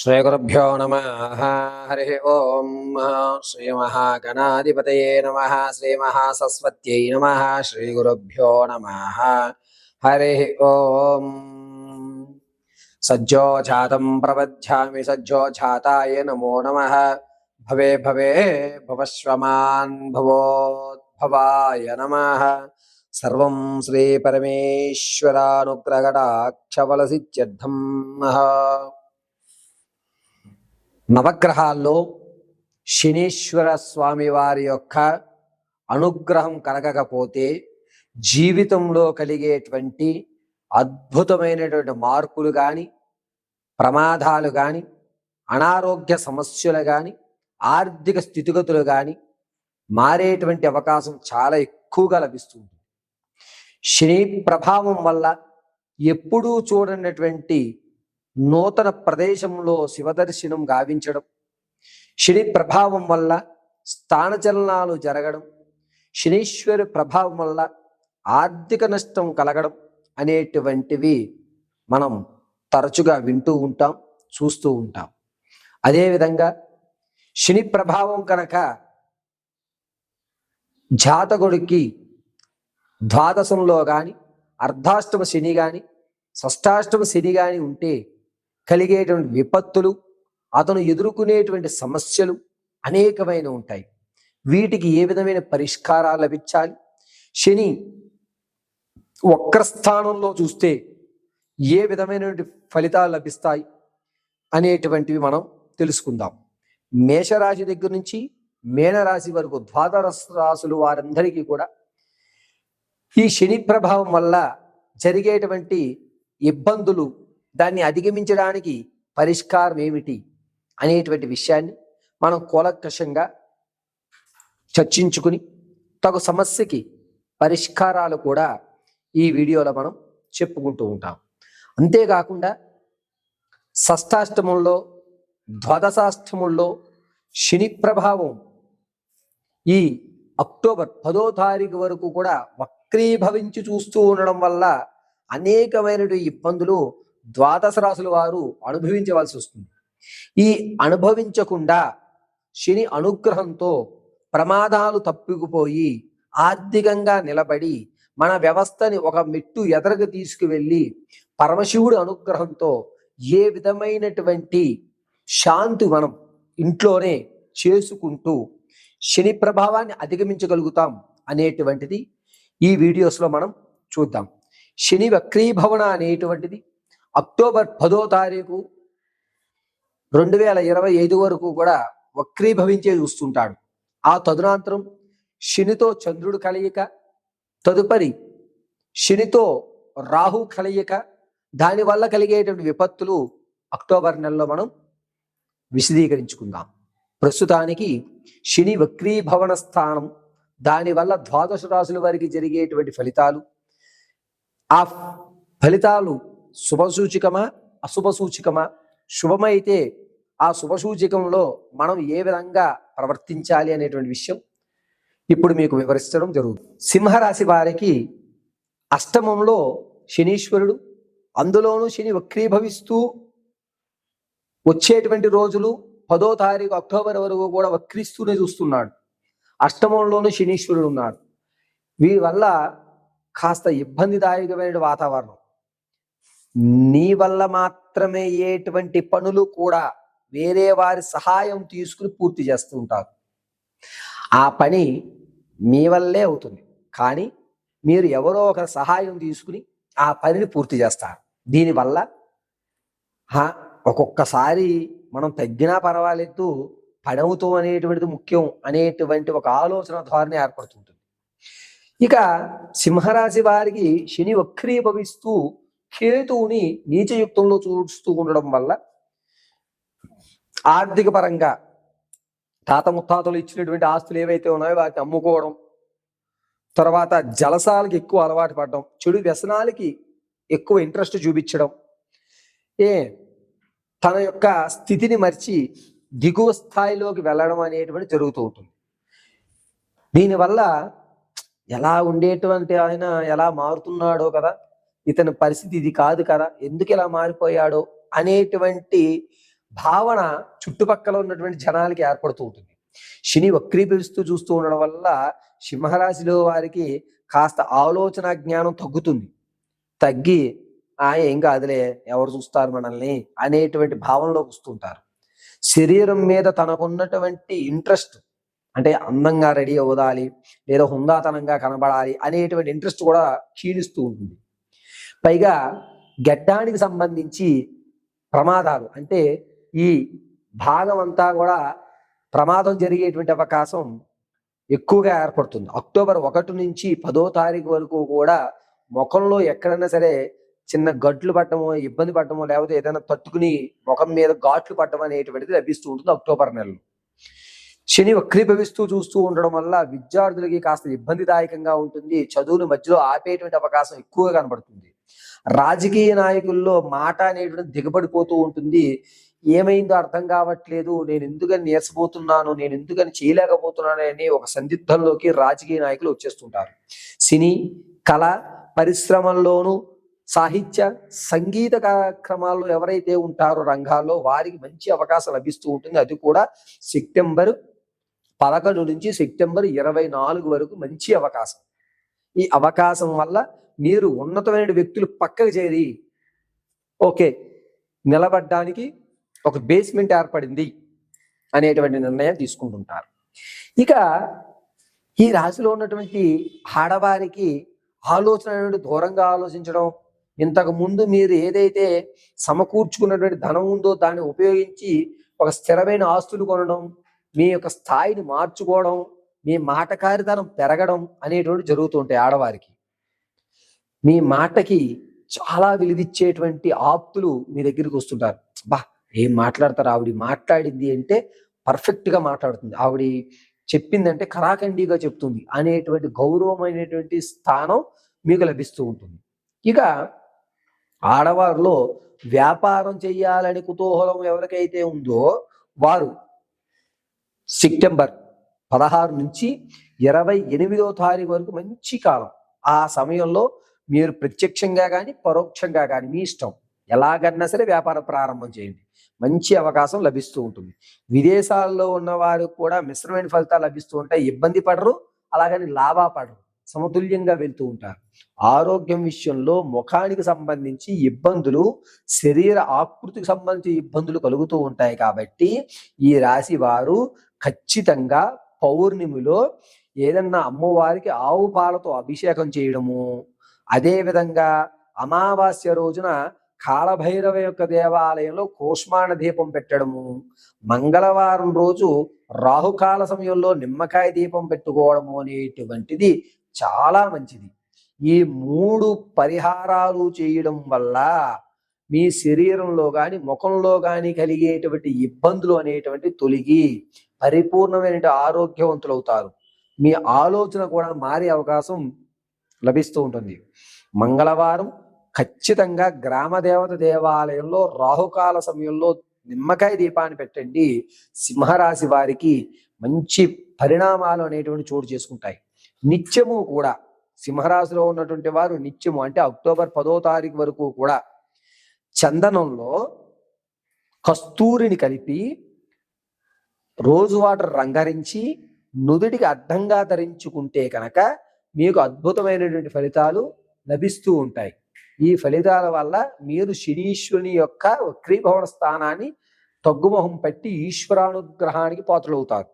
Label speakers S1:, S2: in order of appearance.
S1: श्रीगुरुभ्यो नमः। हरिः ओम। श्रीमहागणाधिपतये नमः। श्रीमहासरस्वत्यै नमः। श्रीगुरुभ्यो नमः। हरिः ओम। सज्जोजातं प्रपद्यामि सज्जोजाताय नमो नमः। भवे भवे भवश्वमान् भवोद्भवाय नमः। सर्वं श्री परमेश्वरानुग्रहकटाक्षफलसिद्ध्यर्थं। నవగ్రహాల్లో శనీశ్వర స్వామి వారి యొక్క అనుగ్రహం కలగకపోతే జీవితంలో కలిగేటువంటి అద్భుతమైనటువంటి మార్పులు కానీ, ప్రమాదాలు కానీ, అనారోగ్య సమస్యలు కానీ, ఆర్థిక స్థితిగతులు కానీ మారేటువంటి అవకాశం చాలా ఎక్కువగా లభిస్తుంది. శని ప్రభావం వల్ల ఎప్పుడూ చూడనటువంటి నూతన ప్రదేశంలో శివదర్శనం గావించడం, శని ప్రభావం వల్ల స్థానచలనాలు జరగడం, శనీశ్వరి ప్రభావం వల్ల ఆర్థిక నష్టం కలగడం అనేటువంటివి మనం తరచుగా వింటూ ఉంటాం, చూస్తూ ఉంటాం. అదేవిధంగా శని ప్రభావం కనుక జాతకుడికి ద్వాదశంలో కానీ, అర్ధాష్టమ శని కానీ, షష్టాష్టమ శని కానీ ఉంటే కలిగేటువంటి విపత్తులు, అతను ఎదుర్కొనేటువంటి సమస్యలు అనేకమైన ఉంటాయి. వీటికి ఏ విధమైన పరిష్కారాలు లభించాలి, శని వక్రస్థానంలో చూస్తే ఏ విధమైనటువంటి ఫలితాలు లభిస్తాయి అనేటువంటివి మనం తెలుసుకుందాం. మేషరాశి దగ్గర నుంచి మీనరాశి వరకు ద్వాదశ రాశులు వారందరికీ కూడా ఈ శని ప్రభావం వల్ల జరిగేటువంటి ఇబ్బందులు, దాన్ని అధిగమించడానికి పరిష్కారం ఏమిటి అనేటువంటి విషయాన్ని మనం కూలంకషంగా చర్చించుకుని తగు సమస్యకి పరిష్కారాలు కూడా ఈ వీడియోలో మనం చెప్పుకుంటూ ఉంటాం. అంతేకాకుండా షష్టాష్టమంలో, ద్వాదశాష్టమంలో శని ప్రభావం ఈ అక్టోబర్ 10వ తారీఖు వరకు కూడా వక్రీభవించి చూస్తూ ఉండడం వల్ల అనేకమైనటువంటి ఇబ్బందులు ద్వాదశ రాశుల వారు అనుభవించవలసి వస్తుంది. ఈ అనుభవించకుండా శని అనుగ్రహంతో ప్రమాదాలు తప్పిపోయి ఆర్థికంగా నిలబడి మన వ్యవస్థని ఒక మెట్టు ఎదరకు తీసుకువెళ్ళి పరమశివుడి అనుగ్రహంతో ఏ విధమైనటువంటి శాంతి మనం ఇంట్లోనే చేసుకుంటూ శని ప్రభావాన్ని అధిగమించగలుగుతాం అనేటువంటిది ఈ వీడియోస్లో మనం చూద్దాం. శని వక్రీభవన అనేటువంటిది అక్టోబర్ 10వ తారీఖు 2025 వరకు కూడా వక్రీభవించే చూస్తుంటాడు. ఆ తదునంతరం శనితో చంద్రుడు కలయిక, తదుపరి శనితో రాహు కలయిక, దానివల్ల కలిగేటువంటి విపత్తులు అక్టోబర్ నెలలో మనం విశదీకరించుకుందాం. ప్రస్తుతానికి శని వక్రీభవన స్థానం, దానివల్ల ద్వాదశ రాశుల వారికి జరిగేటువంటి ఫలితాలు, ఆ ఫలితాలు శుభసూచికమా అశుభసూచికమా, శుభమైతే ఆ శుభసూచికంలో మనం ఏ విధంగా ప్రవర్తించాలి అనేటువంటి విషయం ఇప్పుడు మీకు వివరించడం జరుగుతుంది. సింహరాశి వారికి అష్టమంలో శనీశ్వరుడు, అందులోనూ శని వక్రీభవిస్తూ వచ్చేటువంటి రోజులు 10వ తారీఖు అక్టోబర్ వరకు కూడా వక్రీస్తూనే చూస్తున్నాడు. అష్టమంలోనూ శనీశ్వరుడు ఉన్నాడు. వీరి వల్ల కాస్త ఇబ్బందిదాయకమైన వాతావరణం. నీ వల్ల మాత్రమే ఏటువంటి పనులు కూడా వేరే వారి సహాయం తీసుకుని పూర్తి చేస్తూ ఉంటారు. ఆ పని మీ వల్లే అవుతుంది, కానీ మీరు ఎవరో ఒకరి సహాయం తీసుకుని ఆ పనిని పూర్తి చేస్తారు. దీనివల్ల ఒక్కొక్కసారి మనం తగ్గినా పర్వాలేదు, పని అవుతూ అనేటువంటిది ముఖ్యం అనేటువంటి ఒక ఆలోచన ధోరణి ఏర్పడుతుంటుంది. ఇక సింహరాశి వారికి శని వక్రీభవిస్తూ కేతువుని నీచయుక్తంలో చూస్తూ ఉండడం వల్ల ఆర్థిక పరంగా తాత ముత్తాతలు ఇచ్చినటువంటి ఆస్తులు ఏవైతే ఉన్నాయో వాటిని అమ్ముకోవడం, తర్వాత జలసాలకి ఎక్కువ అలవాటు పడడం, చెడు వ్యసనాలకి ఎక్కువ ఇంట్రెస్ట్ చూపించడం, తన యొక్క స్థితిని మర్చి దిగువ స్థాయిలోకి వెళ్ళడం అనేటువంటి జరుగుతూ ఉంటుంది. దీనివల్ల ఎలా ఉండేటువంటి ఆయన ఎలా మారుతున్నాడో కదా, ఇతని పరిస్థితి ఇది కాదు కదా, ఎందుకు ఇలా మారిపోయాడో అనేటువంటి భావన చుట్టుపక్కల ఉన్నటువంటి జనాలకి ఏర్పడుతూ ఉంటుంది. శని వక్రీభవిస్తూ చూస్తూ ఉండడం వల్ల సింహరాశిలో వారికి కాస్త ఆలోచన జ్ఞానం తగ్గుతుంది. తగ్గి ఏం కాదులే, ఎవరు చూస్తారు మనల్ని అనేటువంటి భావనలోకి వస్తుంటారు. శరీరం మీద తనకున్నటువంటి ఇంట్రెస్ట్, అంటే అందంగా రెడీ అవ్వాలి లేదా హుందాతనంగా కనబడాలి అనేటువంటి ఇంట్రెస్ట్ కూడా క్షీణిస్తూ ఉంటుంది. పైగా గడ్డానికి సంబంధించి ప్రమాదాలు, అంటే ఈ భాగం అంతా కూడా ప్రమాదం జరిగేటువంటి అవకాశం ఎక్కువగా ఏర్పడుతుంది. అక్టోబర్ 1 నుంచి 10వ తారీఖు వరకు కూడా ముఖంలో ఎక్కడైనా సరే చిన్న గడ్లు పట్టడమో, ఇబ్బంది పట్టడమో, లేకపోతే ఏదైనా తట్టుకుని ముఖం మీద ఘాట్లు పట్టడం అనేటువంటిది లభిస్తూ ఉంటుంది అక్టోబర్ నెలలో. శని వక్రీభవిస్తూ చూస్తూ ఉండడం వల్ల విద్యార్థులకి కాస్త ఇబ్బందిదాయకంగా ఉంటుంది. చదువుని మధ్యలో ఆపేటువంటి అవకాశం ఎక్కువగా కనబడుతుంది. రాజకీయ నాయకుల్లో మాట అనేటువంటి దిగబడిపోతూ ఉంటుంది. ఏమైందో అర్థం కావట్లేదు, నేను ఎందుకని నీరసపోతున్నాను, నేను ఎందుకని చేయలేకపోతున్నాను అనే ఒక సందిగ్ధంలోకి రాజకీయ నాయకులు వచ్చేస్తుంటారు. సినీ, కళ పరిశ్రమల్లోనూ, సాహిత్య సంగీత కార్యక్రమాల్లో ఎవరైతే ఉంటారో రంగాల్లో వారికి మంచి అవకాశం లభిస్తూ ఉంటుంది. అది కూడా సెప్టెంబర్ 11 నుంచి సెప్టెంబర్ 24 వరకు మంచి అవకాశం. ఈ అవకాశం వల్ల మీరు ఉన్నతమైన వ్యక్తులు పక్కకు చేరి ఓకే నిలబడ్డానికి ఒక బేస్మెంట్ ఏర్పడింది అనేటువంటి నిర్ణయం తీసుకుంటుంటారు. ఇక ఈ రాశిలో ఉన్నటువంటి ఆడవారికి ఆలోచన అనేది దూరంగా ఆలోచించడం, ఇంతకు ముందు మీరు ఏదైతే సమకూర్చుకున్నటువంటి ధనం ఉందో దాన్ని ఉపయోగించి ఒక స్థిరమైన ఆస్తులు కొనడం, మీ యొక్క స్థాయిని మార్చుకోవడం, మీ మాటకారితనం పెరగడం అనేటువంటి జరుగుతూ ఉంటాయి. ఆడవారికి మీ మాటకి చాలా విలువిచ్చేటువంటి ఆప్తులు మీ దగ్గరికి వస్తుంటారు. ఏం మాట్లాడతారు, ఆవిడ మాట్లాడింది అంటే పర్ఫెక్ట్ గా మాట్లాడుతుంది, ఆవిడ చెప్పిందంటే కరాఖండిగా చెప్తుంది అనేటువంటి గౌరవమైనటువంటి స్థానం మీకు లభిస్తూ ఉంటుంది. ఇక ఆడవారిలో వ్యాపారం చేయాలని కుతూహలం ఎవరికైతే ఉందో వారు సెప్టెంబర్ 16 నుంచి 28వ తారీఖు వరకు మంచి కాలం. ఆ సమయంలో మీరు ప్రత్యక్షంగా కానీ పరోక్షంగా కానీ మీ ఇష్టం ఎలాగన్నా సరే వ్యాపారం ప్రారంభం చేయండి, మంచి అవకాశం లభిస్తూ ఉంటుంది. విదేశాల్లో ఉన్న వారికి కూడా మిశ్రమైన ఫలితాలు లభిస్తూ ఉంటాయి. ఇబ్బంది పడరు, అలాగని లాభా పడరు, సమతుల్యంగా వెళ్తూ ఉంటారు. ఆరోగ్యం విషయంలో ముఖానికి సంబంధించి ఇబ్బందులు, శరీర ఆకృతికి సంబంధించి ఇబ్బందులు కలుగుతూ ఉంటాయి. కాబట్టి ఈ రాశి వారు ఖచ్చితంగా పౌర్ణమిలో ఏదన్నా అమ్మవారికి ఆవు పాలతో అభిషేకం చేయడము, అదేవిధంగా అమావాస్య రోజున కాళభైరవ యొక్క దేవాలయంలో కూష్మాణ దీపం పెట్టడము, మంగళవారం రోజు రాహుకాల సమయంలో నిమ్మకాయ దీపం పెట్టుకోవడము అనేటువంటిది చాలా మంచిది. ఈ 3 పరిహారాలు చేయడం వల్ల మీ శరీరంలో కానీ ముఖంలో కానీ కలిగేటువంటి ఇబ్బందులు అనేటువంటి తొలగి పరిపూర్ణమైన ఆరోగ్యవంతులు అవుతారు. మీ ఆలోచన కూడా మారే అవకాశం లభిస్తూ ఉంటుంది. మంగళవారం ఖచ్చితంగా గ్రామదేవత దేవాలయంలో రాహుకాల సమయంలో నిమ్మకాయ దీపాన్ని పెట్టండి. సింహరాశి వారికి మంచి పరిణామాలు అనేటువంటి చోటు చేసుకుంటాయి. నిత్యము కూడా సింహరాశిలో ఉన్నటువంటి వారు నిత్యము అంటే అక్టోబర్ 10వ తారీఖు వరకు కూడా చందనంలో కస్తూరిని కలిపి రోజు వాటర్ రంగరించి నుదుటికి అడ్డంగా ధరించుకుంటే కనుక మీకు అద్భుతమైనటువంటి ఫలితాలు లభిస్తూ ఉంటాయి. ఈ ఫలితాల వల్ల మీరు శనీశ్వరుని యొక్క వక్రీభవన స్థానాన్ని తగ్గుముఖం పెట్టి ఈశ్వరానుగ్రహానికి పాత్రలవుతారు.